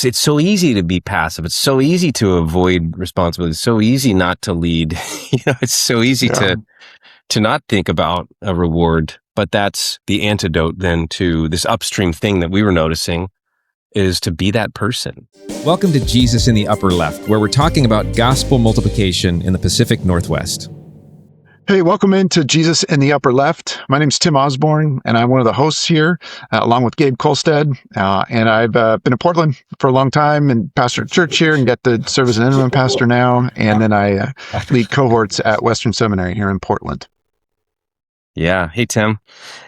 it's so easy to be passive. It's so easy to avoid responsibility. It's so easy not to lead. It's so easy to not think about a reward. But that's the antidote then to this upstream thing that we were noticing, is to be that person. Welcome to Jesus in the Upper Left, where we're talking about gospel multiplication in the Pacific Northwest. Hey, welcome into Jesus in the Upper Left. My name's Tim Osborne, and I'm one of the hosts here, along with Gabe Kolstad. And I've been in Portland for a long time and pastor at church here and get to serve as an interim pastor now. And then I lead cohorts at Western Seminary here in Portland. Yeah. Hey, Tim.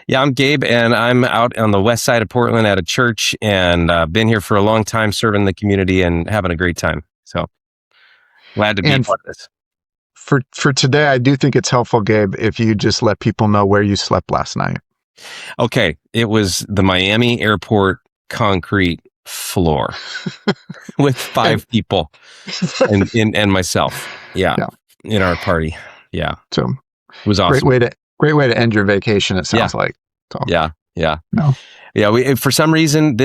Yeah, I'm Gabe, and I'm out on the west side of Portland at a church, and been here for a long time serving the community and having a great time. So glad to be part of this. For today, I do think it's helpful, Gabe, if you just let people know where you slept last night. Okay. It was the Miami airport concrete floor with 5 people and myself. Yeah. In our party. Yeah. So it was awesome. Great way to end your vacation, it sounds like. So. Yeah. No. Yeah, we for some reason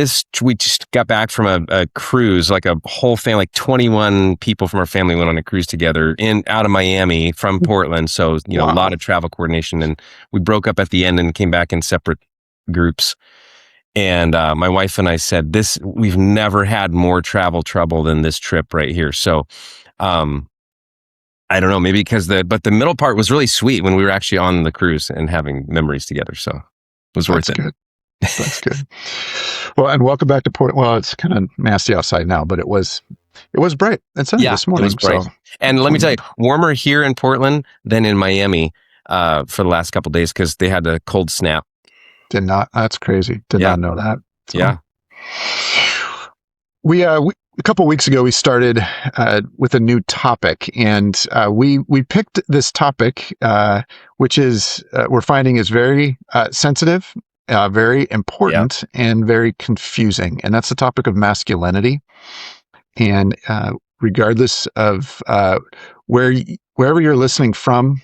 we just got back from a cruise, like a whole family, like 21 people from our family went on a cruise together out of Miami from Portland. So a lot of travel coordination, and we broke up at the end and came back in separate groups. And my wife and I said, we've never had more travel trouble than this trip right here. So I don't know, maybe but the middle part was really sweet when we were actually on the cruise and having memories together. So it was worth it. Good. That's good. Well, and welcome back to Portland. Well, it's kind of nasty outside now, but it was bright and sunny this morning. It was bright. So, and let me tell you, warmer here in Portland than in Miami for the last couple of days because they had a cold snap. That's crazy. Did not know that. So. Yeah. We a couple of weeks ago, we started with a new topic, and we picked this topic, which is we're finding is very sensitive, very important, and very confusing, and that's the topic of masculinity. And regardless of wherever you're listening from,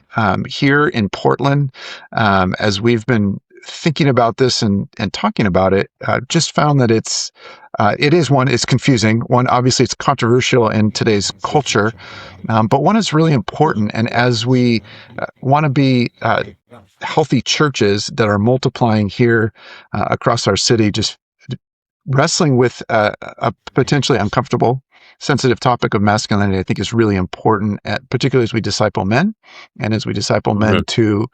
here in Portland, as we've been thinking about this and talking about it, just found that it's confusing. One, obviously it's controversial in today's culture, but one is really important. And as we want to be healthy churches that are multiplying here across our city, just wrestling with a potentially uncomfortable, sensitive topic of masculinity, I think is really important, particularly as we disciple men, and as we disciple men to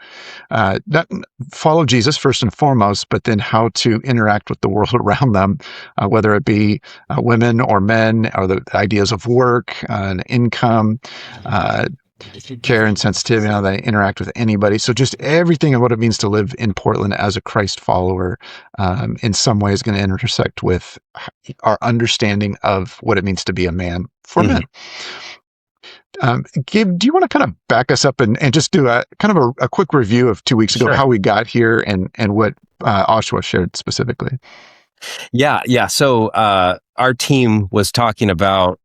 not follow Jesus first and foremost, but then how to interact with the world around them, whether it be women or men, or the ideas of work and income, care and sensitivity, how they interact with anybody. So just everything of what it means to live in Portland as a Christ follower, in some way is going to intersect with our understanding of what it means to be a man for men. Gabe, do you want to kind of back us up and just do a kind of a quick review of 2 weeks ago, how we got here and what Oshawa shared specifically? Yeah. So our team was talking about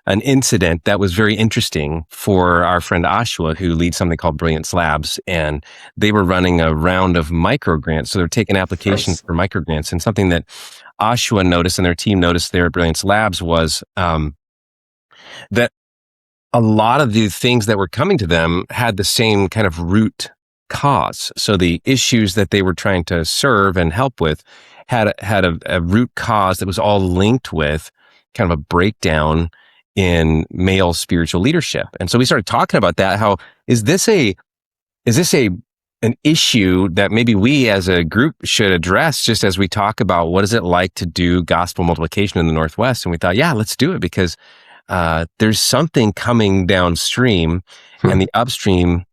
an incident that was very interesting for our friend Oshawa, who leads something called Brilliance Labs, and they were running a round of micro grants. So they're taking applications for micro grants, and something that Oshawa noticed and their team noticed there at Brilliance Labs was that a lot of the things that were coming to them had the same kind of root cause. So the issues that they were trying to serve and help with had a root cause that was all linked with kind of a breakdown in male spiritual leadership. And so we started talking about that. How is this an issue that maybe we as a group should address, just as we talk about what is it like to do gospel multiplication in the Northwest? And we thought, let's do it, because there's something coming downstream, and the upstream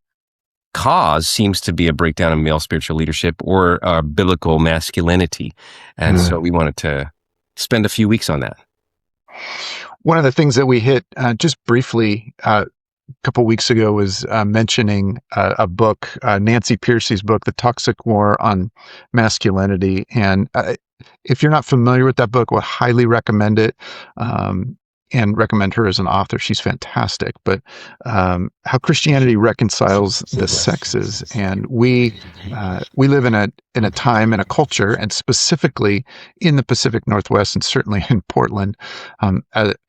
cause seems to be a breakdown in male spiritual leadership or biblical masculinity. And so we wanted to spend a few weeks on that. One of the things that we hit just briefly a couple weeks ago was mentioning a book, Nancy Pearcey's book, The Toxic War on Masculinity. And if you're not familiar with that book, I would highly recommend it. and recommend her as an author. She's fantastic. But how Christianity reconciles the sexes, and we live in a time, in a culture, and specifically in the Pacific Northwest, and certainly in Portland,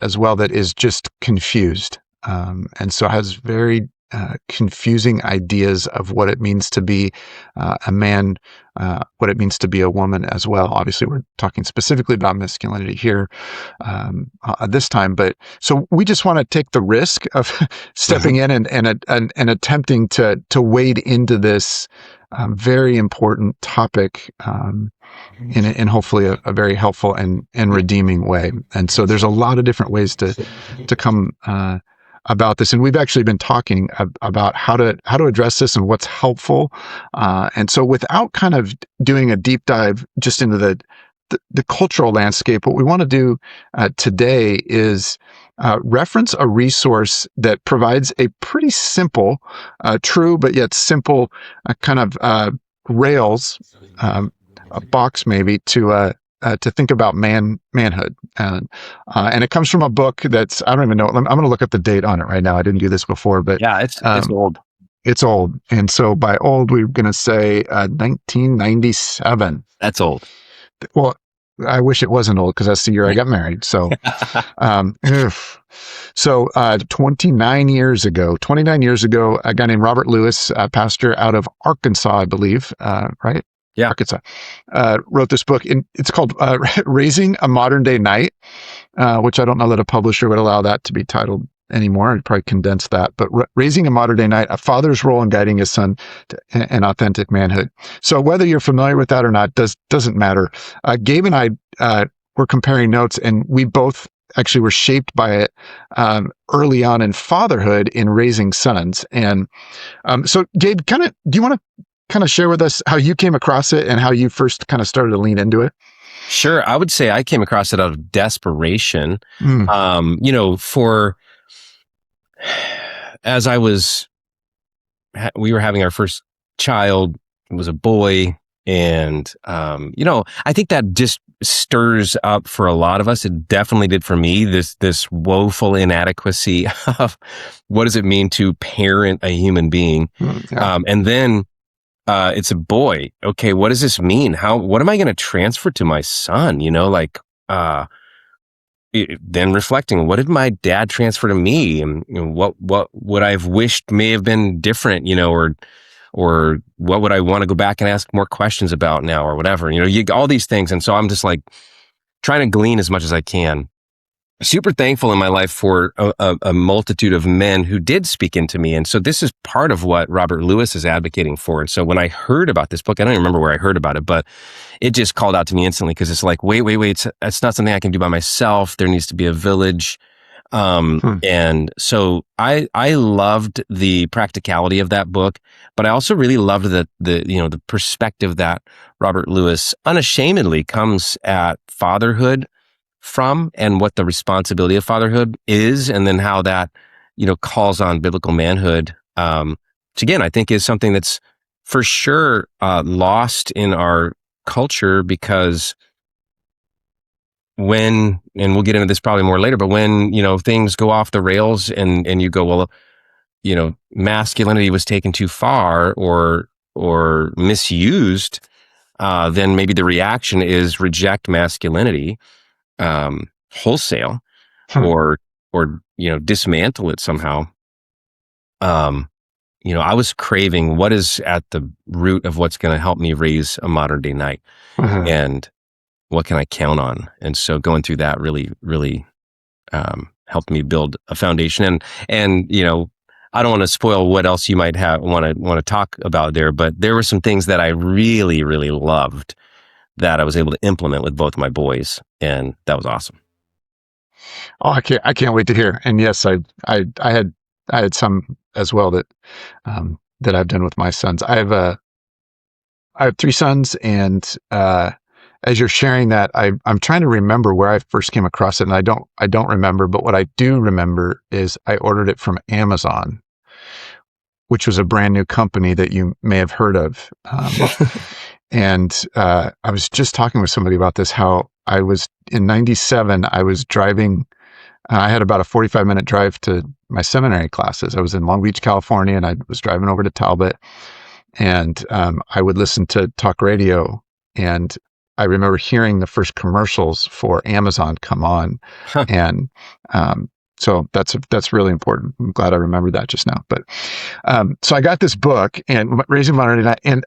as well, that is just confused, and so has very confusing ideas of what it means to be a man, what it means to be a woman as well. Obviously, we're talking specifically about masculinity here this time, but so we just want to take the risk of stepping in and attempting to wade into this very important topic in hopefully a very helpful and redeeming way. And so there's a lot of different ways to come about this, and we've actually been talking about how to address this and what's helpful. And so, without kind of doing a deep dive just into the cultural landscape, what we want to do today is reference a resource that provides a pretty simple, true but yet simple kind of rails, a box maybe to think about manhood, and it comes from a book that's, I don't even know. I'm going to look up the date on it right now. I didn't do this before, but Yeah, it's old. It's old, and so by old we're going to say 1997. That's old. Well, I wish it wasn't old because that's the year I got married. So, 29 years ago, a guy named Robert Lewis, a pastor out of Arkansas, I believe, right? Yeah. Arkansas, wrote this book. It's called Raising a Modern Day Knight, which I don't know that a publisher would allow that to be titled anymore. I'd probably condense that. But Raising a Modern Day Knight, a father's role in guiding his son to an authentic manhood. So whether you're familiar with that or not doesn't matter. Gabe and I were comparing notes, and we both actually were shaped by it early on in fatherhood in raising sons. And so, Gabe, do you want to kind of share with us how you came across it and how you first kind of started to lean into it? Sure. I would say I came across it out of desperation. As we were having our first child, it was a boy. And, I think that just stirs up for a lot of us. It definitely did for me, this woeful inadequacy of what does it mean to parent a human being? Yeah. And then, it's a boy. Okay, what does this mean? What am I going to transfer to my son? Then reflecting, what did my dad transfer to me? And what would I have wished may have been different, or what would I want to go back and ask more questions about now, or whatever, all these things. And so I'm just like trying to glean as much as I can. Super thankful in my life for a multitude of men who did speak into me. And so this is part of what Robert Lewis is advocating for. And so when I heard about this book, I don't even remember where I heard about it, but it just called out to me instantly, because it's like, wait, it's not something I can do by myself. There needs to be a village. And so I loved the practicality of that book, but I also really loved the perspective that Robert Lewis unashamedly comes at fatherhood from, and what the responsibility of fatherhood is, and then how that, calls on biblical manhood, which again, I think is something that's for sure lost in our culture, because and we'll get into this probably more later, but when, things go off the rails and you go, well, masculinity was taken too far or misused, then maybe the reaction is reject masculinity wholesale, or dismantle it somehow. I was craving what is at the root of what's going to help me raise a modern day knight, and what can I count on? And so going through that really, really helped me build a foundation. And I don't want to spoil what else you might want to talk about there, but there were some things that I really, really loved that I was able to implement with both my boys, and that was awesome. Oh, I can't wait to hear. And yes, I had some as well that I've done with my sons. I have 3 sons, and as you're sharing that, I'm trying to remember where I first came across it, and I don't remember. But what I do remember is I ordered it from Amazon, which was a brand new company that you may have heard of. And I was just talking with somebody about this, how I was in 97, I was driving I had about a 45-minute drive to my seminary classes. I was in Long Beach, California, and I was driving over to Talbot, and I would listen to talk radio. And I remember hearing the first commercials for Amazon come on, Huh. and so that's really important. I'm glad I remembered that just now. But so I got this book, and Raising Modernity, and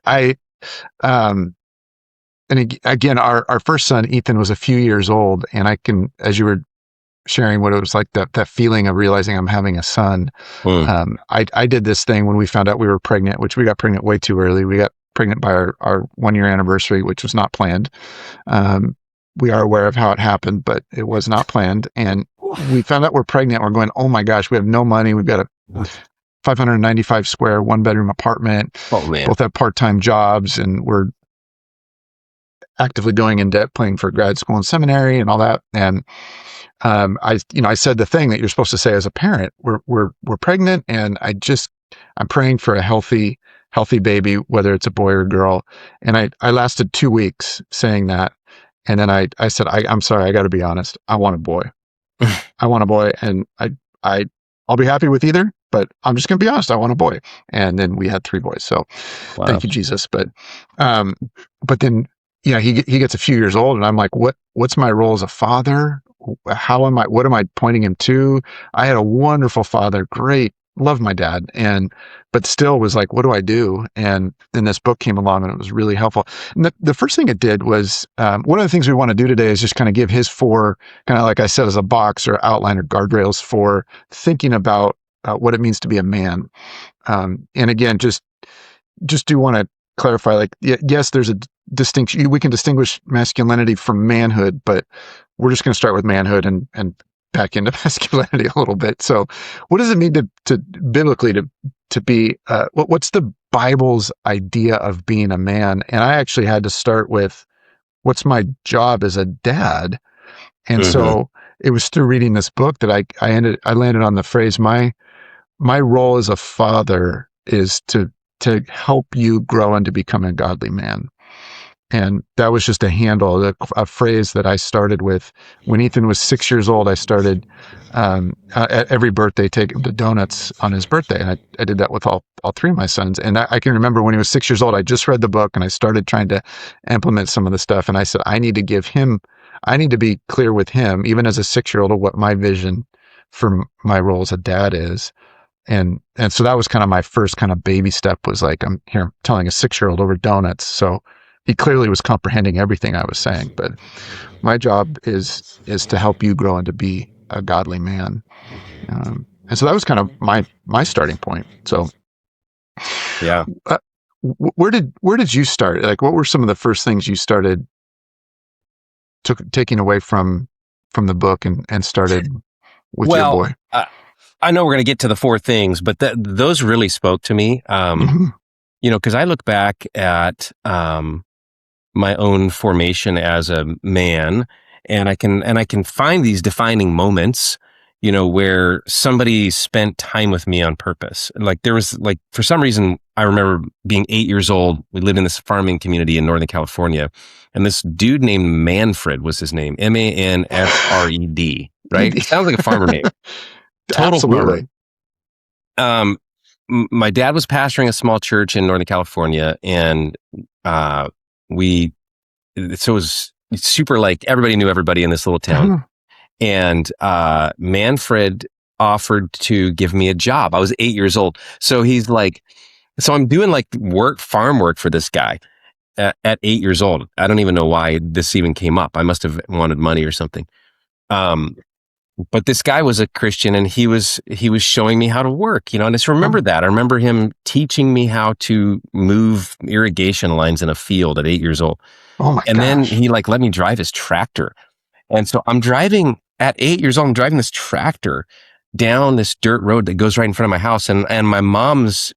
again, our first son Ethan was a few years old, and I can, as you were sharing what it was like, that feeling of realizing I'm having a son. Mm. I did this thing when we found out we were pregnant, which we got pregnant way too early. We got pregnant by our 1 year anniversary, which was not planned. We are aware of how it happened, but it was not planned. And we found out we're pregnant. We're going, oh my gosh, we have no money. We've got a 595 square 1-bedroom apartment. Oh man. Both have part-time jobs, and we're actively going in debt, paying for grad school and seminary and all that. And I said the thing that you're supposed to say as a parent. We're pregnant, and I'm praying for a healthy baby, whether it's a boy or girl. And I lasted 2 weeks saying that, and then I said, I'm sorry, I got to be honest. I want a boy. I want a boy, and I'll be happy with either, but I'm just gonna be honest. I want a boy, and then we had 3 boys. So Wow. thank you, Jesus. But then, he gets a few years old, and I'm like, what's my role as a father? What am I pointing him to? I had a wonderful father, great, loved my dad, but still was like, what do I do? And then this book came along, and it was really helpful. And the first thing it did was, one of the things we want to do today is just kind of give his 4, kind of like I said, as a box or outline or guardrails for thinking about what it means to be a man. And again, just do want to clarify, like, yes, there's a distinction. We can distinguish masculinity from manhood, but we're just going to start with manhood and back into masculinity a little bit. So what does it mean to biblically to be, what's the Bible's idea of being a man? And I actually had to start with, what's my job as a dad? And so it was through reading this book that I landed on the phrase, my role as a father is to help you grow into becoming a godly man. And that was just a phrase that I started with. When Ethan was 6 years old, I started at every birthday, take him to donuts on his birthday. And I did that with all 3 of my sons. And I can remember when he was 6 years old, I just read the book, and I started trying to implement some of the stuff. And I said, I need to be clear with him, even as a 6-year-old, of what my vision for my role as a dad is. And so that was kind of my first kind of baby step, was like, I'm here telling a 6-year-old over donuts. So he clearly was comprehending everything I was saying, but my job is to help you grow and to be a godly man. And so that was kind of my starting point. So Yeah. where did you start? Like, what were some of the first things you started taking away from the book and started with your boy? I know we're going to get to the 4 things, but those really spoke to me. Because I look back at my own formation as a man, and I can find these defining moments, where somebody spent time with me on purpose. Like, there was, like, for some reason, I remember being 8 years old. We lived in this farming community in Northern California, and this dude named Manfred was his name, Manfred, right? It sounds like a farmer name. Total Absolutely. farmer. My dad was pastoring a small church in Northern California, and so it was super, like, everybody knew everybody in this little town. And Manfred offered to give me a job. I was 8 years old. So he's like, so I'm doing like farm work for this guy at 8 years old. I don't even know why this even came up. I must have wanted money or something. But this guy was a Christian, and he was showing me how to work, and I just remember that. I remember him teaching me how to move irrigation lines in a field at 8 years old. Oh my And gosh. then he let me drive his tractor. And so I'm driving at 8 years old, I'm driving this tractor down this dirt road that goes right in front of my house. And my mom's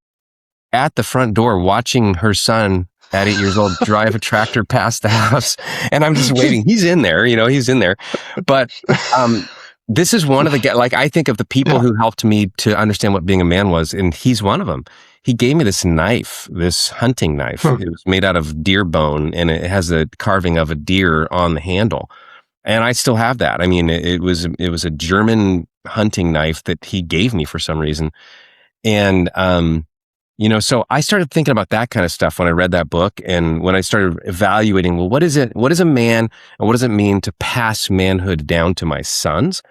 at the front door watching her son at 8 years old drive a tractor past the house. And I'm just waiting. He's in there, he's in there. But this is one of the, like, I think of the people who helped me to understand what being a man was, and he's one of them. He gave me this knife, this hunting knife. It was made out of deer bone, and it has the carving of a deer on the handle. And I still have that. I mean, it was a German hunting knife that he gave me for some reason. And, so I started thinking about that kind of stuff when I read that book, and when I started evaluating, well, what is a man, and what does it mean to pass manhood down to my sons?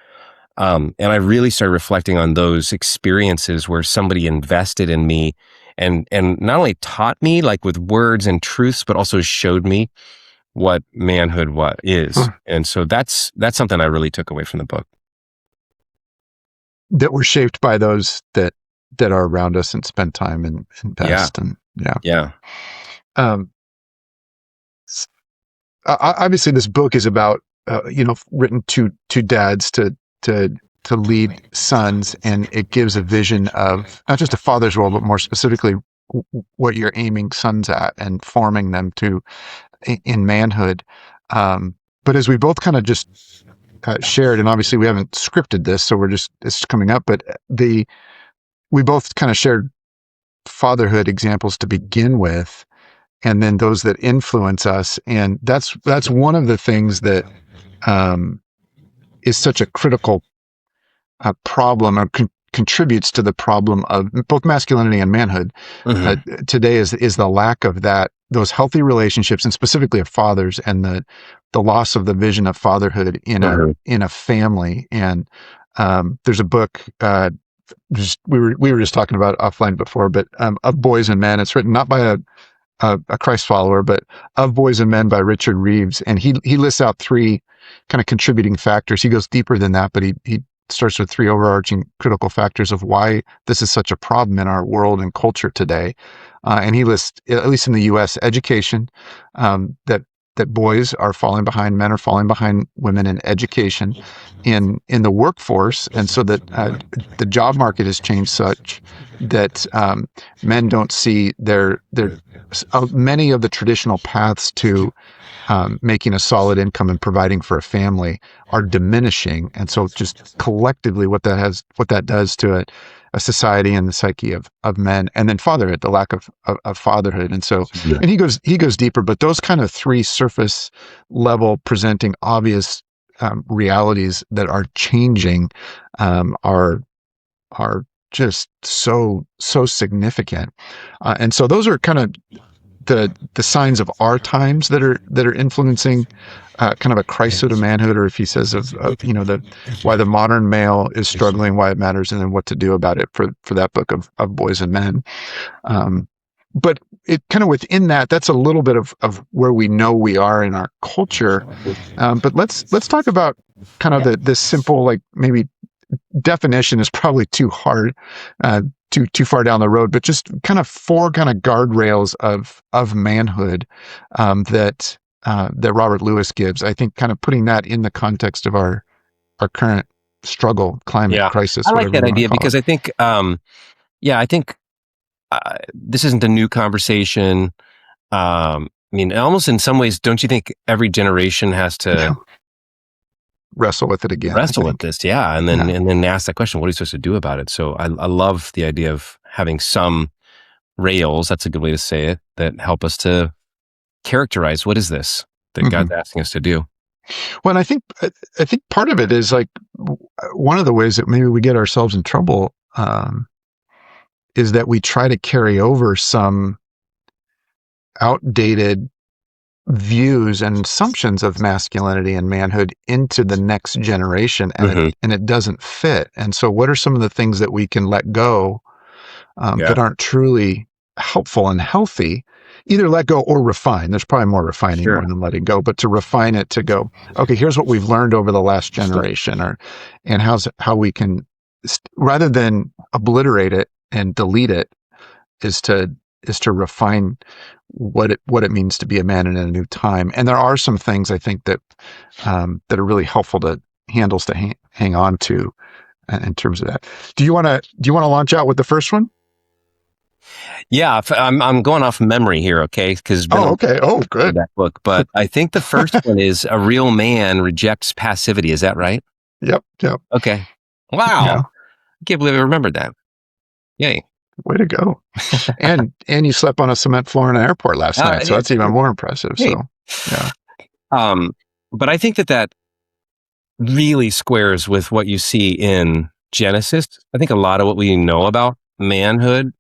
And I really started reflecting on those experiences where somebody invested in me and not only taught me like with words and truths, but also showed me what manhood is. And so that's something I really took away from the book. That were shaped by those that are around us and spend time and invest. And Yeah. Obviously this book is about, written to dads to lead sons, and it gives a vision of not just a father's role, but more specifically what you're aiming sons at and forming them to in manhood. But as we both kind of just shared, and obviously we haven't scripted this, so it's coming up, but we both kind of shared fatherhood examples to begin with, and then those that influence us. And that's one of the things that is such a critical problem, or contributes to the problem of both masculinity and manhood today, is the lack of those healthy relationships, and specifically of fathers, and the loss of the vision of fatherhood in a family. And there's a book, we were just talking about offline before, but Of Boys and Men. It's written not by a Christ follower, but Of Boys and Men by Richard Reeves. And he lists out 3 kind of contributing factors. He goes deeper than that, but he starts with 3 overarching critical factors of why this is such a problem in our world and culture today. And he lists, at least in the U.S., education, that boys are falling behind, men are falling behind women in education, in the workforce, and so that the job market has changed such that men don't see their many of the traditional paths to making a solid income and providing for a family are diminishing. And so just collectively what that does to a society and the psyche of men, and then fatherhood, the lack of fatherhood. And so, and he goes deeper, but those kind of 3 surface level presenting obvious realities that are changing are just so significant. And so those are kind of the signs of our times that are influencing kind of a Christhood of manhood, or if he says of why the modern male is struggling, why it matters, and then what to do about it for that book of Boys and Men. But it kind of within that's a little bit of where we know we are in our culture. But let's talk about kind of this simple, like, maybe definition is probably too hard, too far down the road, but just kind of 4 kind of guardrails of manhood that Robert Lewis gives. I think kind of putting that in the context of our current struggle, climate crisis. I like that idea, because I think, this isn't a new conversation. I mean, almost in some ways, don't you think every generation has to wrestle with it again? Wrestle with this, and then ask that question: what are you supposed to do about it? So I love the idea of having some rails. That's a good way to say it. That help us to characterize what is this that God's asking us to do. Well, and I think part of it is, like, one of the ways that maybe we get ourselves in trouble is that we try to carry over some outdated views and assumptions of masculinity and manhood into the next generation, and it doesn't fit. And so what are some of the things that we can let go that aren't truly helpful and healthy? Either let go or refine. There's probably more refining more than letting go, but to refine it, to go, okay, here's what we've learned over the last generation, and how we can, rather than obliterate it and delete it, is to refine what it means to be a man in a new time. And there are some things, I think, that are really helpful handles to hang on to in terms of that. Do you want to launch out with the first one? Yeah, I'm going off memory here, okay? Because okay, good, that book. But I think the first one is a real man rejects passivity. Is that right? Yep. Okay. Wow, yeah. I can't believe I remembered that. Yay! Way to go! and you slept on a cement floor in an airport last night, so that's even more impressive. Hey. So, yeah. But I think that really squares with what you see in Genesis. I think a lot of what we know about manhood,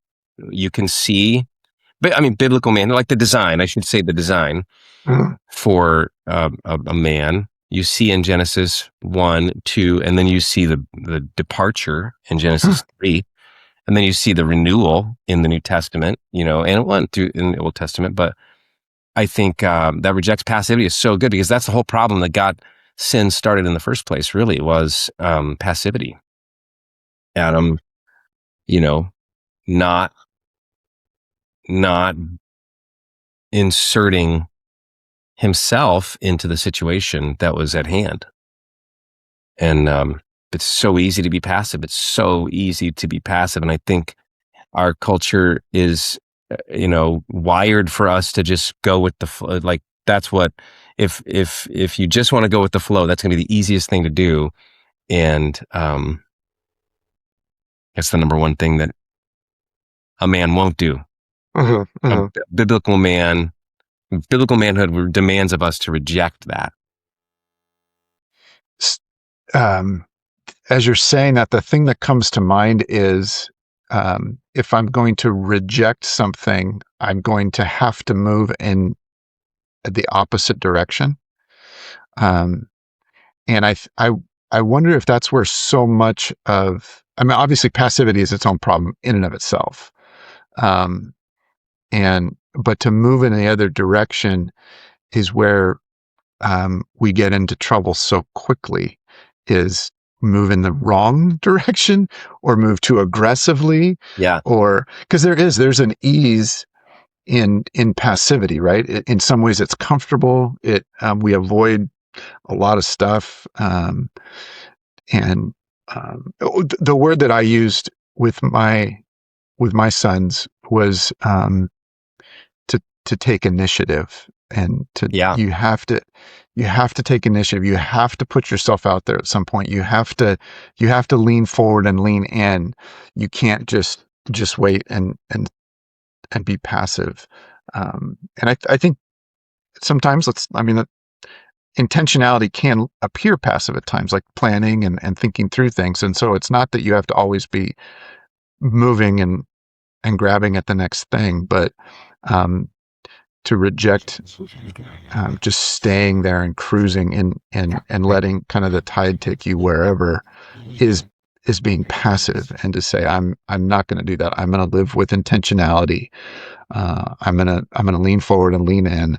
you can see, but I mean, biblical man, like the design, I should say the design Mhm. for a man, you see in Genesis 1, 2, and then you see the departure in Genesis 3. And then you see the renewal in the New Testament, and it went through in the Old Testament. But I think that rejects passivity is so good because that's the whole problem that got sin started in the first place, really, was passivity. Adam, you know, not not inserting himself into the situation that was at hand. And it's so easy to be passive. It's so easy to be passive. And I think our culture is, wired for us to just go with the flow. Like that's what, if you just want to go with the flow, that's going to be the easiest thing to do. And that's the number one thing that a man won't do. Mhm. A Mhm. biblical manhood demands of us to reject that. S- Um, as you're saying that, the thing that comes to mind is if I'm going to reject something, I'm going to have to move in the opposite direction. Um, and I wonder if that's where so much of, I mean, obviously passivity is its own problem in and of itself. Um, but to move in the other direction is where we get into trouble so quickly, is move in the wrong direction or move too aggressively, Yeah. or because there's an ease in passivity, right? In some ways it's comfortable. We avoid a lot of stuff. And the word that I used with my sons was to take initiative, and Yeah. you have to take initiative. You have to put yourself out there at some point. You have to lean forward and lean in. You can't just wait and be passive. And I think sometimes intentionality can appear passive at times, like planning and thinking through things. And so it's not that you have to always be moving and grabbing at the next thing, but um, to reject just staying there and cruising and letting kind of the tide take you wherever is being passive, and to say I'm not going to do that. I'm going to live with intentionality. I'm gonna lean forward and lean in.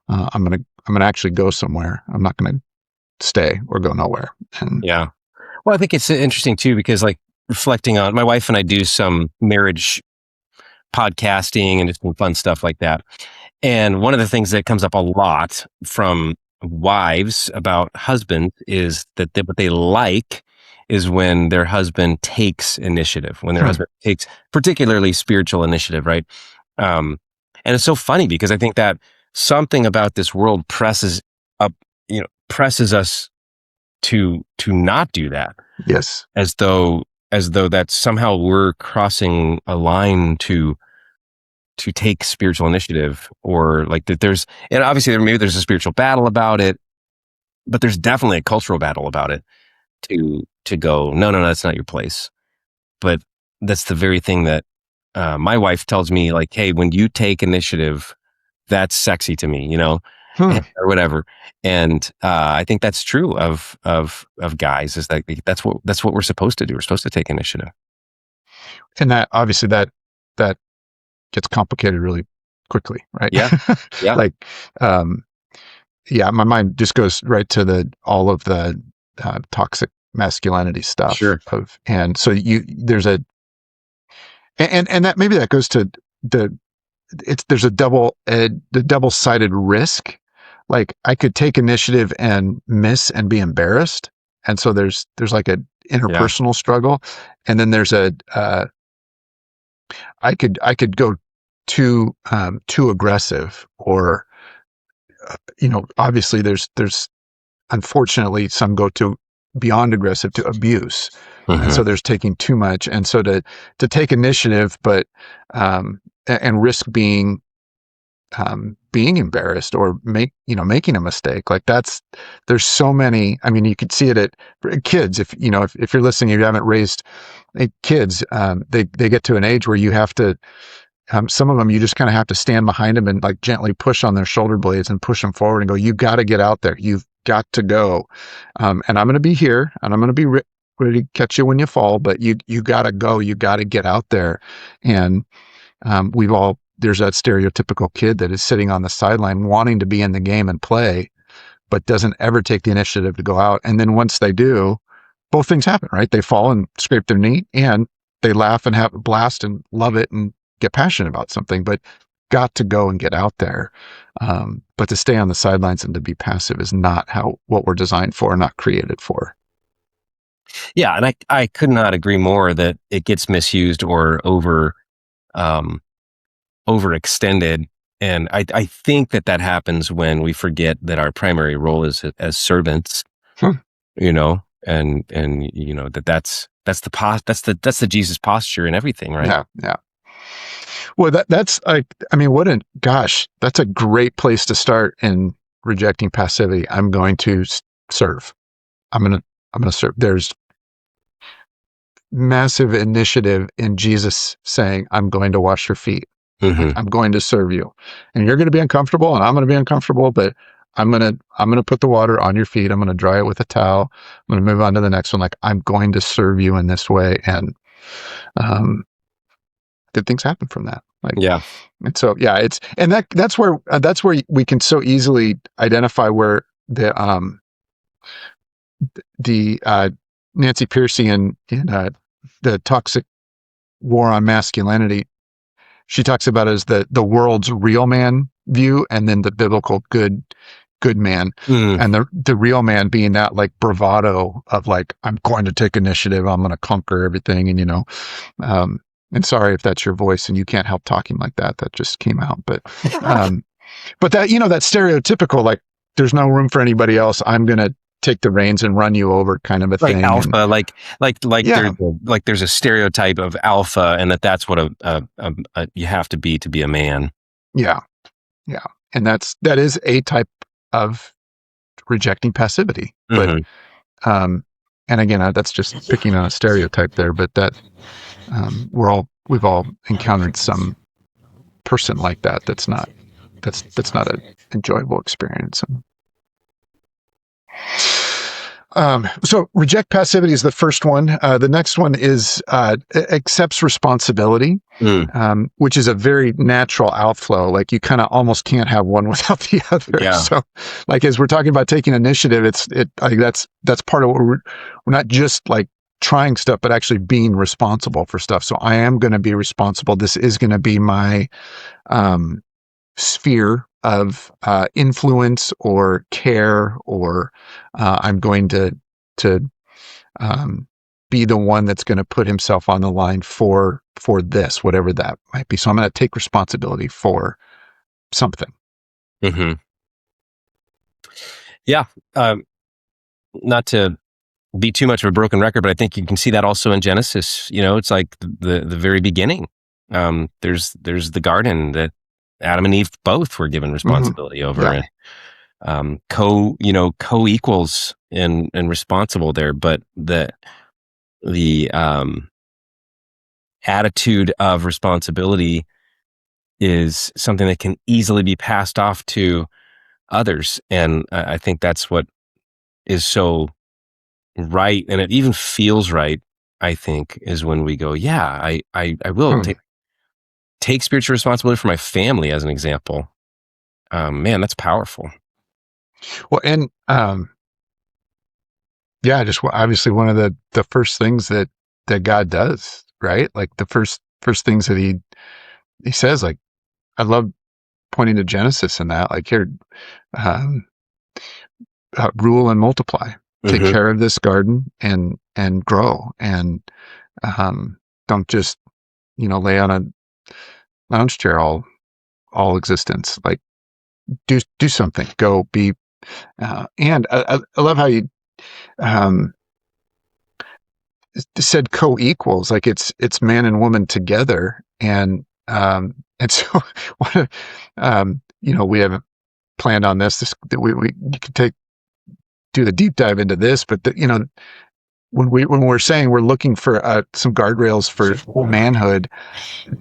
I'm gonna actually go somewhere. I'm not gonna stay or go nowhere. And Yeah. Well, I think it's interesting too, because like reflecting on my wife and I do some marriage podcasting and just some fun stuff like that. And one of the things that comes up a lot from wives about husbands is that what they like is when their husband takes initiative, when their husband takes particularly spiritual initiative, right? Um, and it's so funny because I think that something about this world up, presses us to not do that, yes, as though that somehow we're crossing a line to take spiritual initiative, or like that and obviously maybe there's a spiritual battle about it, but there's definitely a cultural battle about it to go, no, that's not your place. But that's the very thing that my wife tells me, like, hey, when you take initiative, that's sexy to me, or whatever. And I think that's true of guys, is that that's what we're supposed to do. We're supposed to take initiative. and that obviously that gets complicated really quickly, right? Yeah. Yeah. Like, um, yeah, my mind just goes right to all of the toxic masculinity stuff Sure. and so there's and that maybe that goes to the there's the double-sided risk. Like I could take initiative and miss and be embarrassed, and so there's like a Yeah. interpersonal struggle, and then there's I could go too aggressive, or obviously there's unfortunately some go to beyond aggressive to abuse, and so Hmm. there's taking too much, and so to take initiative, but and risk being being embarrassed or making a mistake. Like there's so many. I mean, you could see it at kids. If if you're listening, if you haven't raised kids, they get to an age where you have to. Some of them you just kind of have to stand behind them and like gently push on their shoulder blades and push them forward and go, you got to get out there. You've got to go. And I'm going to be here and I'm going to be ready to catch you when you fall, but you got to go. You got to get out there. And there's that stereotypical kid that is sitting on the sideline wanting to be in the game and play, but doesn't ever take the initiative to go out. And then once they do, both things happen, right? They fall and scrape their knee and they laugh and have a blast and love it and get passionate about something, but got to go and get out there. But to stay on the sidelines and to be passive is not what we're designed for, not created for. Yeah. And I could not agree more that it gets misused or overextended. And I think that happens when we forget that our primary role is as servants, and that's the Jesus posture and everything, right? Yeah. Yeah. Well, that's that's a great place to start in rejecting passivity. I'm going to serve. I'm going to serve. There's massive initiative in Jesus saying, I'm going to wash your feet. Mm-hmm. I'm going to serve you, and you're going to be uncomfortable and I'm going to be uncomfortable, but I'm going to put the water on your feet. I'm going to dry it with a towel. I'm going to move on to the next one. Like, I'm going to serve you in this way. And, good things happen from that. Like, yeah. And so, yeah, that's where we can so easily identify where the Nancy Pearcey in the Toxic War on Masculinity, she talks about it as the world's real man view, and then the biblical good man, and the real man being that like bravado of like, I'm going to take initiative, I'm going to conquer everything, and and sorry if that's your voice and you can't help talking like that. That just came out, but that that stereotypical like, there's no room for anybody else. I'm going to take the reins and run you over kind of a like thing. Alpha, Yeah. there's a stereotype of alpha, and that's what you have to be a man. Yeah, yeah, and that is a type of rejecting passivity. Mm-hmm. But and again, that's just picking on a stereotype there. But that we've all encountered some person like that. That's not an enjoyable experience. So reject passivity is the first one. The next one is accepts responsibility, which is a very natural outflow. Like, you kind of almost can't have one without the other. Yeah. So, like, as we're talking about taking initiative, that's part of what we're not just like trying stuff, but actually being responsible for stuff. So I am going to be responsible. This is going to be my sphere of influence or care, or I'm going to be the one that's going to put himself on the line for this, whatever that might be. So I'm going to take responsibility for something. Mm-hmm. Yeah. Not to be too much of a broken record, but I think you can see that also in Genesis. It's like the very beginning. There's the garden that Adam and Eve both were given responsibility over, Yeah. and co-equals and responsible there. But the attitude of responsibility is something that can easily be passed off to others, and I think that's what is so right, and it even feels right, I think, is when we go, yeah, I will take spiritual responsibility for my family, as an example. Man, that's powerful. Well, and just obviously one of the first things that God does, right? Like the first things that he says, like, I love pointing to Genesis in that, like, here, rule and multiply, take care of this garden and grow, and don't just lay on a lounge chair all existence. Like, do something, go be, and I love how you said co-equals, like it's man and woman together, and so we haven't planned on this, we you could do the deep dive into this, but when we're saying we're looking for some guardrails for manhood,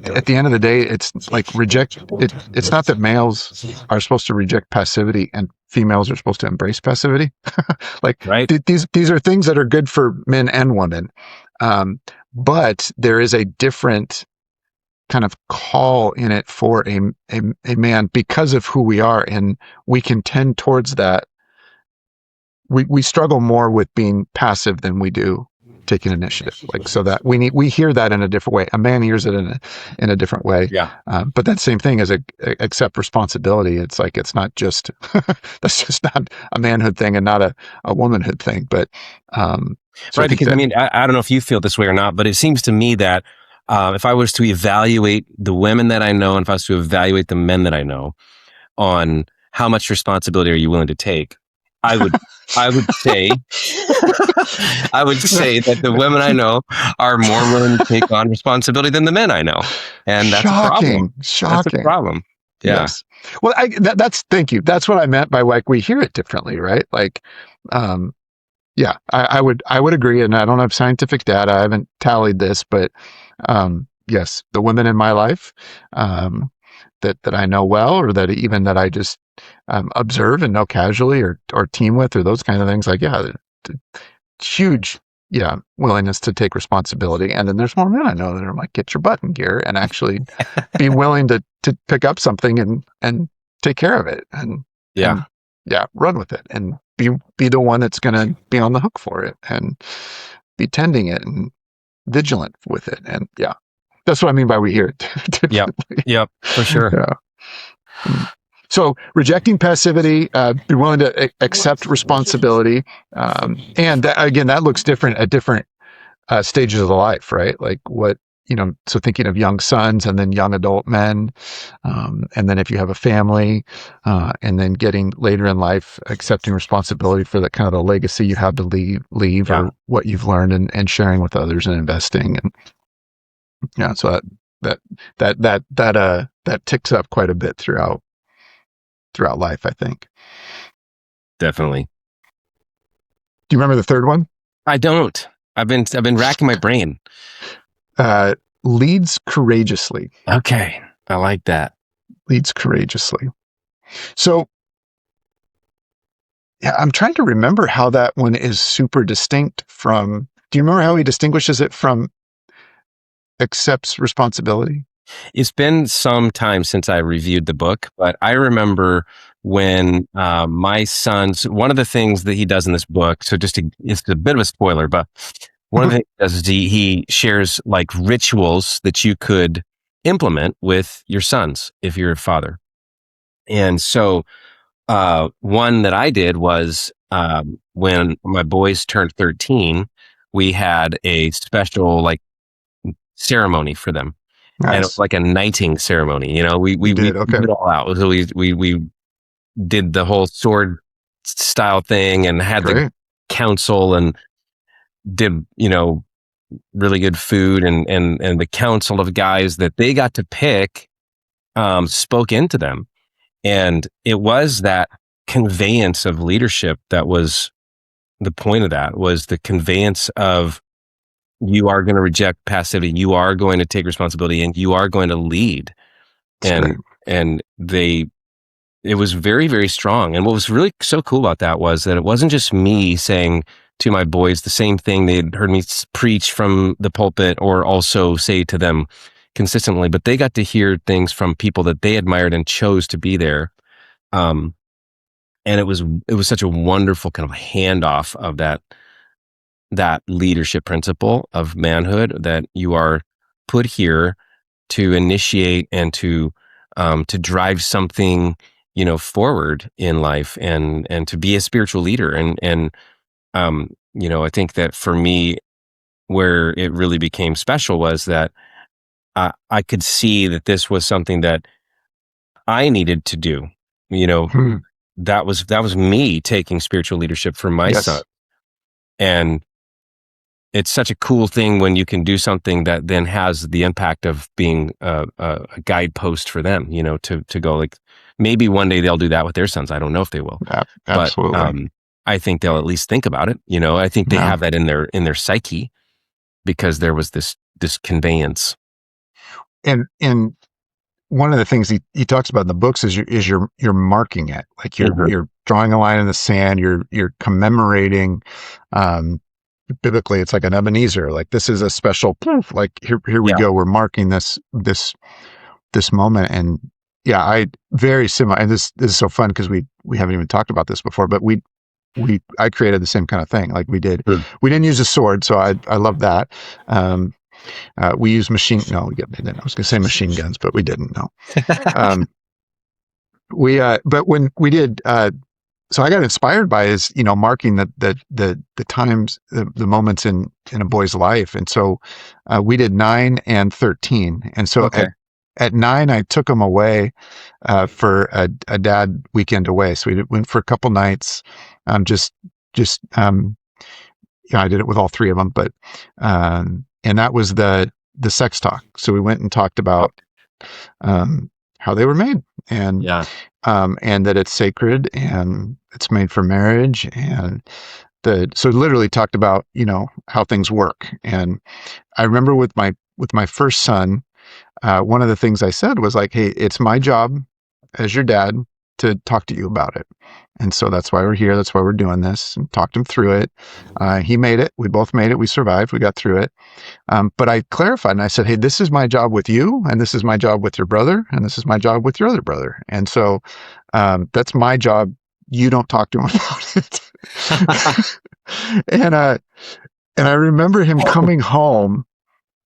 at the end of the day, it's like it's not that males are supposed to reject passivity and females are supposed to embrace passivity. Like Right. these are things that are good for men and women. But there is a different kind of call in it for a man because of who we are. And we can tend towards that. We struggle more with being passive than we do taking initiative. Like, so that we hear that in a different way. A man hears it in a different way. Yeah. But that same thing is accept responsibility. It's like, it's not just, that's just not a manhood thing and not a womanhood thing. But, so Right. Because I don't know if you feel this way or not, but it seems to me that if I was to evaluate the women that I know, and if I was to evaluate the men that I know on how much responsibility are you willing to take, I would say I would say that the women I know are more willing to take on responsibility than the men I know, and that's a problem. That's a shocking. problem. Yeah. Yes. Well, thank you. That's what I meant by, like, we hear it differently, right? Like, yeah, I would agree. And I don't have scientific data. I haven't tallied this, but, yes, the women in my life, that I know well, or that I just, observe and know casually, or team with, or those kind of things. Like, yeah, huge, yeah, willingness to take responsibility. And then there's more men I know that are like, get your butt in gear and actually be willing to pick up something and take care of it, and run with it, and be the one that's going to be on the hook for it, and be tending it and vigilant with it. And yeah, that's what I mean by we hear it differently. Yep, for sure. Yeah. So rejecting passivity, be willing to accept responsibility. And again, that looks different at different stages of the life, right? Like so thinking of young sons and then young adult men. And then if you have a family, and then getting later in life, accepting responsibility for the kind of the legacy you have to leave, or what you've learned, and sharing with others and investing. And yeah, so that ticks up quite a bit throughout life, I think. Definitely. Do you remember the third one? I don't. I've been racking my brain. Leads courageously. Okay. I like that. Leads courageously. So, yeah, I'm trying to remember how that one is super distinct from, do you remember how he distinguishes it from accepts responsibility? It's been some time since I reviewed the book, but I remember when my son's, one of the things that he does in this book, so it's a bit of a spoiler, but one of the things he does is he shares like rituals that you could implement with your sons if you're a father. And so one that I did was when my boys turned 13, we had a special like ceremony for them. Nice. And it was like a knighting ceremony. We did it all out. So we did the whole sword style thing and had the council, and did, really good food, and the council of guys that they got to pick spoke into them. And it was that conveyance of leadership that was the point of that, was the conveyance of, you are going to reject passivity, you are going to take responsibility, and you are going to lead. And it was very, very strong. And what was really so cool about that was that it wasn't just me saying to my boys the same thing they'd heard me preach from the pulpit, or also say to them consistently, but they got to hear things from people that they admired and chose to be there. And it was such a wonderful kind of handoff of that leadership principle of manhood, that you are put here to initiate and to drive something, forward in life, and to be a spiritual leader. And I think that for me, where it really became special was that I could see that this was something that I needed to do. That was me taking spiritual leadership for my son. And it's such a cool thing when you can do something that then has the impact of being a guidepost for them, to go like, maybe one day they'll do that with their sons. I don't know if they will, but Absolutely. I think they'll at least think about it. I think they Yeah. have that in their psyche because there was this conveyance. And one of the things he talks about in the books is you're marking it, like you're drawing a line in the sand. You're commemorating. Biblically, it's like an Ebenezer. Like, this is a special. Like, here we Yeah. go. We're marking this moment. And yeah, I very similar. And this is so fun because we haven't even talked about this before, but I created the same kind of thing. Like, we didn't use a sword, so I love that. We used no, we didn't. I was going to say machine guns, but we didn't. No. But when we did, so I got inspired by his, marking the times, the moments in a boy's life. And so, we did 9 and 13. And so at 9, I took him away, for a dad weekend away. So we went for a couple nights. I did it with all 3 of them, but, and that was the sex talk. So we went and talked about, how they were made, and that it's sacred and it's made for marriage, and so literally talked about, how things work. And I remember with my first son, one of the things I said was like, hey, it's my job as your dad to talk to you about it. And so that's why we're here. That's why we're doing this, and talked him through it. He made it. We both made it. We survived. We got through it. But I clarified and I said, hey, this is my job with you, and this is my job with your brother, and this is my job with your other brother. And so, that's my job. You don't talk to him about it. and I remember him coming home,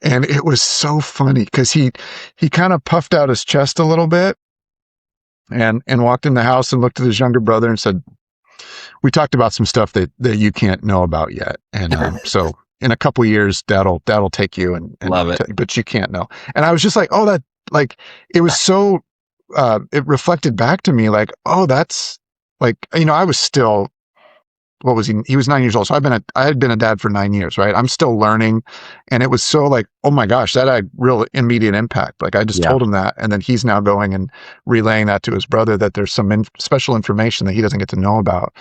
and it was so funny because he kind of puffed out his chest a little bit, and walked in the house and looked at his younger brother and said, we talked about some stuff that you can't know about yet. And, so in a couple of years, that'll take you and love it, but you can't know. And I was just like, oh, that, like, it was so, it reflected back to me like, oh, that's like, I was still, what was he? He was 9 years old. So I had been a dad for 9 years, right? I'm still learning. And it was so like, oh my gosh, that had real immediate impact. Like, I just told him that. And then he's now going and relaying that to his brother, that there's some special information that he doesn't get to know about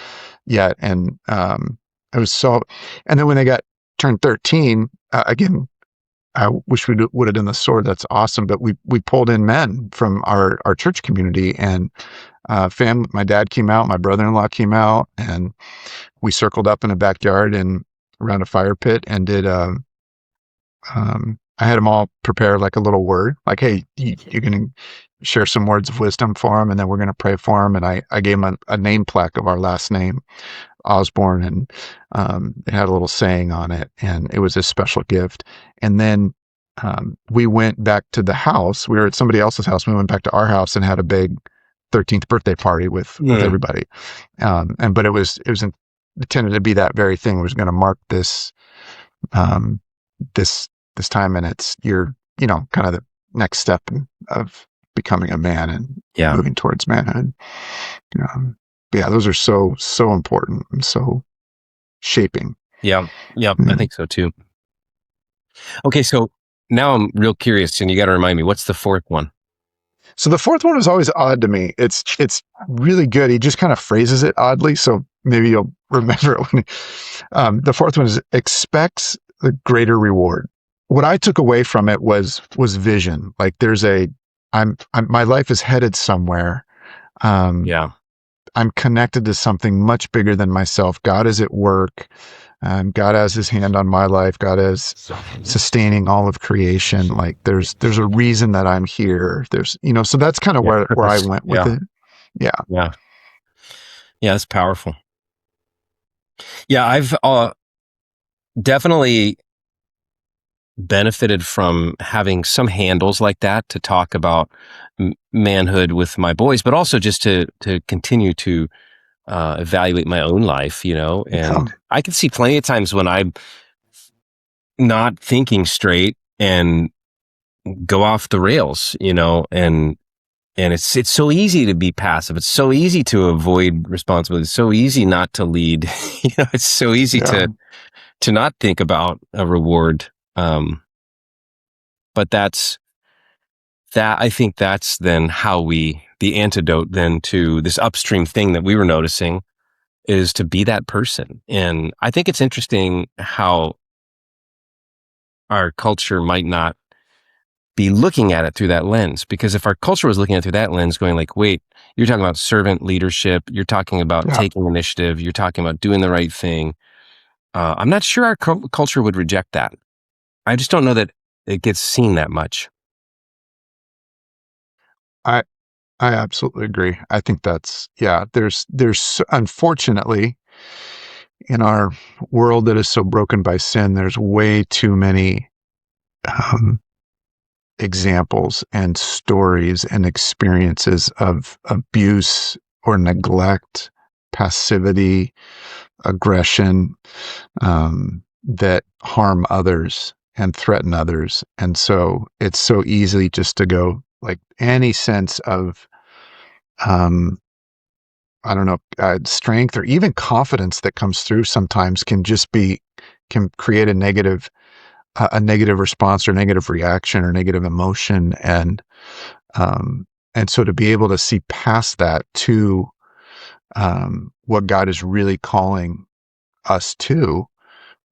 yet. And, it was so, and then when they turned 13, again, I wish we would have done the sword. That's awesome. But we pulled in men from our church community, and, my dad came out, my brother-in-law came out, and we circled up in a backyard and around a fire pit and did, I had them all prepare like a little word, like, hey, you're going to share some words of wisdom for him, and then we're going to pray for him. And I gave him a name plaque of our last name, Osborne, and, it had a little saying on it, and it was a special gift. And then, we went back to the house. We were at somebody else's house. We went back to our house and had a big 13th birthday party with everybody. But it intended to be that very thing. It was going to mark this, this time, and it's kind of the next step of becoming a man and moving towards manhood. Yeah, those are so important and so shaping. Yeah. I think so too. Okay, so now I'm real curious, and you got to remind me, what's the 4th one? So the 4th one was always odd to me. It's really good. He just kind of phrases it oddly, so maybe you'll remember it when. The 4th one is expects the greater reward. What I took away from it was vision. Like, there's my life is headed somewhere. I'm connected to something much bigger than myself. God is at work. God has his hand on my life. God is sustaining all of creation. Like, there's a reason that I'm here. There's, so that's kind of where I went with it. Yeah. That's powerful. Yeah. I've, definitely benefited from having some handles like that to talk about manhood with my boys, but also just to continue to evaluate my own life, and I can see plenty of times when I'm not thinking straight and go off the rails, and it's so easy to be passive. It's so easy to avoid responsibility. It's so easy not to lead. It's so easy to not think about a reward. But I think that's then the antidote then to this upstream thing that we were noticing is to be that person. And I think it's interesting how our culture might not be looking at it through that lens, because if our culture was looking at it through that lens, going like, wait, you're talking about servant leadership, you're talking about Yeah. taking initiative, you're talking about doing the right thing. I'm not sure our culture would reject that. I just don't know that it gets seen that much. I I absolutely agree. I think there's unfortunately in our world that is so broken by sin, there's way too many um, examples and stories and experiences of abuse or neglect, passivity, aggression, that harm others and threaten others. And so it's so easy just to go like any sense of, um, I don't know, strength or even confidence that comes through sometimes can create a negative response or negative reaction or negative emotion. Um, and so to be able to see past that to, what God is really calling us to,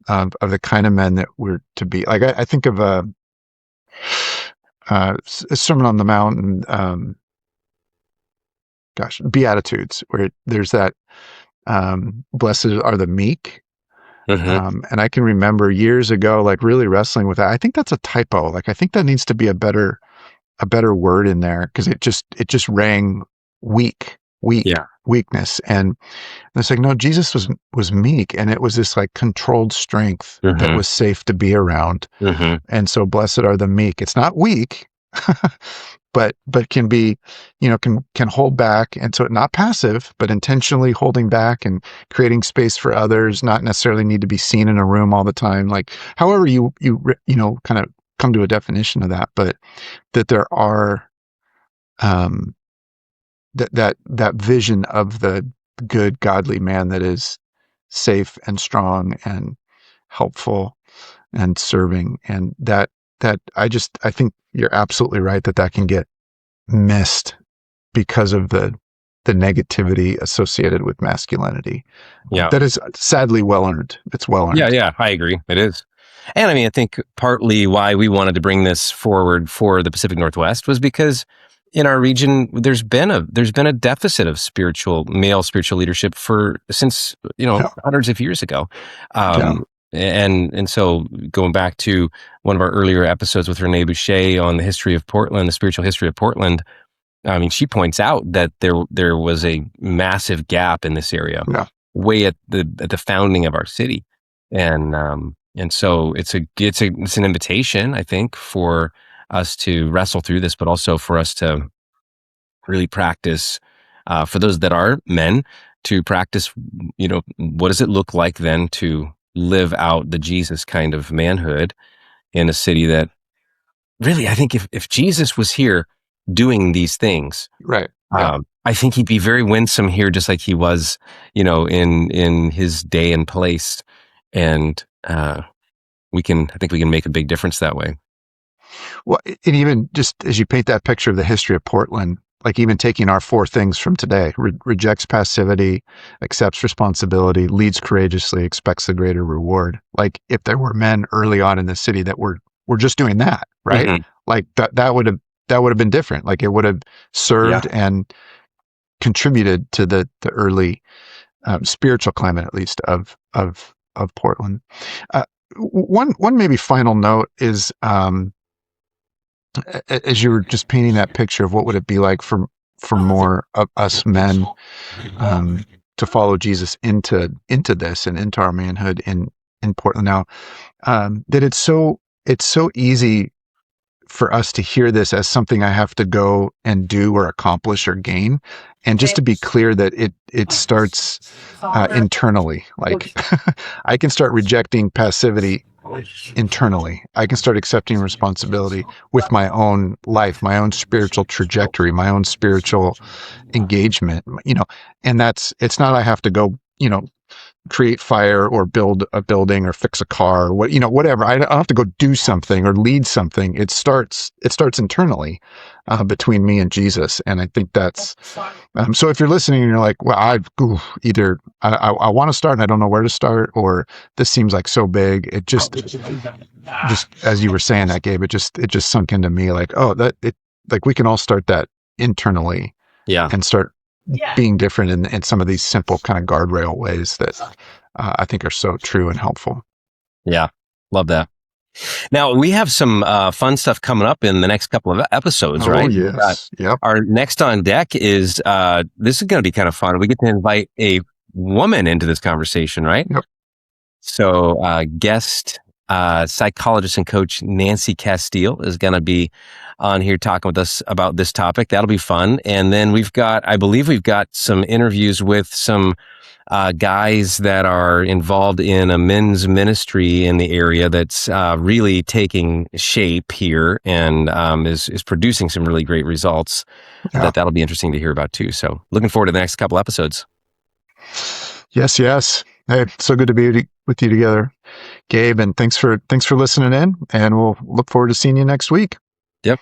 of the kind of men that we're to be. Like I think of a Sermon on the Mount, and Beatitudes, where there's that, blessed are the meek. Hmm. And I can remember years ago, like really wrestling with that. I think that's a typo. Like I think that needs to be a better word in there, because it just rang Yeah. weakness. And it's like, no, Jesus was meek, and it was this like controlled strength that Hmm. was safe to be around. Hmm. And so blessed are the meek. It's not weak, but can be, can hold back. And so not passive, but intentionally holding back and creating space for others, not necessarily need to be seen in a room all the time. Like however kind of come to a definition of that, but that there are, um, that vision of the good, godly man that is safe and strong and helpful and serving. And I think you're absolutely right that can get missed because of the negativity associated with masculinity. Yeah. That is sadly well earned. It's well Yeah, earned. yeah, I agree. It is. And I mean, I think partly why we wanted to bring this forward for the Pacific Northwest was because in our region there's been a deficit of male spiritual leadership since Yeah, hundreds of years ago. yeah, And so going back to one of our earlier episodes with Renee Boucher on the history of Portland, the spiritual history of Portland, I mean, she points out that there was a massive gap in this area, yeah. way at the founding of our city, and so it's an invitation, I think, for us to wrestle through this, but also for us to really practice, for those that are men, to practice. What does it look like then to live out the Jesus kind of manhood in a city that really, I think if Jesus was here doing these things, Right. Yeah. I think he'd be very winsome here, just like he was, in his day and place. And I think we can make a big difference that way. Well, and even just as you paint that picture of the history of Portland, like even taking our four things from today, rejects passivity, accepts responsibility, leads courageously, expects the greater reward. Like if there were men early on in the city that were just doing that, right? Hmm. Like that would have been different. Like it would have Yeah. served and contributed to the early, spiritual climate, at least of Portland. Uh, one maybe final note is, as you were just painting that picture of what would it be like for more of us men, to follow Jesus into this and into our manhood in Portland now, that it's so easy for us to hear this as something I have to go and do or accomplish or gain. And just to be clear that it starts, internally. Like I can start rejecting passivity internally. I can start accepting responsibility with my own life, my own spiritual trajectory, my own spiritual engagement, and it's not, I have to go, create fire or build a building or fix a car or whatever. I don't have to go do something or lead something. It starts internally between me and Jesus. And I think that's, so if you're listening and you're like, well, either I want to start and I don't know where to start, or this seems like so big. It just as you were saying that, Gabe, it just sunk into me like, like we can all start that internally. Yeah. And start being different in some of these simple kind of guardrail ways that I think are so true and helpful. Yeah. Love that. Now, we have some fun stuff coming up in the next couple of episodes, right? Oh, yes. Yep. Our next on deck is, this is going to be kind of fun. We get to invite a woman into this conversation, right? Yep. So guest psychologist and coach Nancy Castile is going to be on here talking with us about this topic. That'll be fun. And then I believe we've got some interviews with some guys that are involved in a men's ministry in the area that's really taking shape here and is producing some really great results. Yeah. That'll be interesting to hear about too. So looking forward to the next couple episodes. Yes. Hey, so good to be with you together, Gabe, and thanks for listening in, and we'll look forward to seeing you next week. Yep.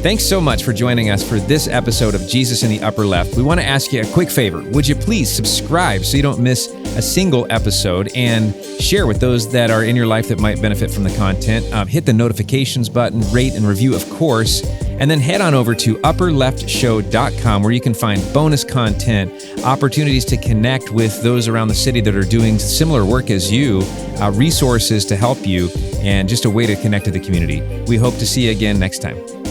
Thanks so much for joining us for this episode of Jesus in the Upper Left. We want to ask you a quick favor. Would you please subscribe so you don't miss a single episode, and share with those that are in your life that might benefit from the content. Hit the notifications button, rate and review, of course, and then head on over to upperleftshow.com where you can find bonus content, opportunities to connect with those around the city that are doing similar work as you, resources to help you, and just a way to connect to the community. We hope to see you again next time.